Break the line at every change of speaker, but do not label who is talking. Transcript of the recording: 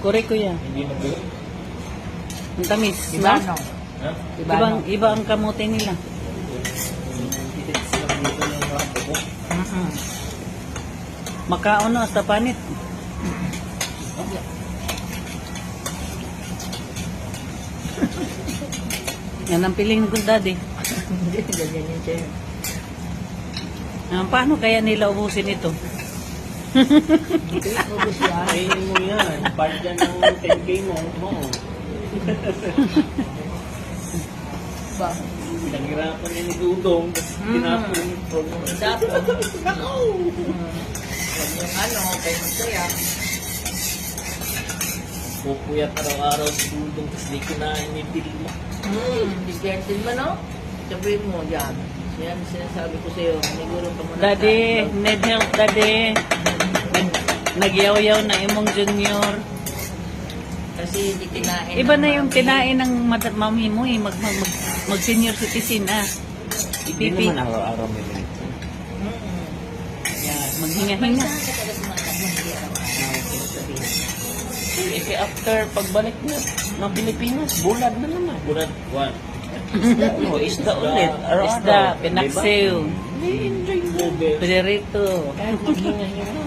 Kore kuya.
Hindi mag-go.
Ang tamis,
Iba,
no?
no?
Ha?
Iba, no?
Iba ang kamote nila.
Titits lang dito ng mga buko.
Makaon no, sa panit. Yan ang piling ko, daddy.
Hindi, ganyan yun siya.
Paano kaya nila ubusin ito?
Hindi, ubus yan.
Kainin mo yan. Part yan ng 10K mo.
Ba?
Pinaghirapan niya ni Dudong. Tinapon yung program.
Dapat.
Nako!
Huwag yung ano, kayo masaya.
Pupuyat araw-araw si Dudong tapos di kinain ni Dilma.
Digentin mo, no? Sabihin mo dyan. Yan sinasabi ko sa'yo. Siguro pa muna.
Daddy, need help, daddy. Nagyaw-yaw na imong junior.
Kasi hindi kinain.
Iba
ng
na yung
mami.
kinain ng mami mo eh. Mag senior citizen ah.
Hindi
Ipipi.
naman araw-araw may ganito.
Yan, maghinga-hinga.
Eh, after pagbalik na ng Pilipinas, bulad na naman. Bulad, what? Isda, no, isda ulit.
Isda, pinaksiw.
Hindi, enjoy mo.
Pirito.
Kahit maghinga-hinga.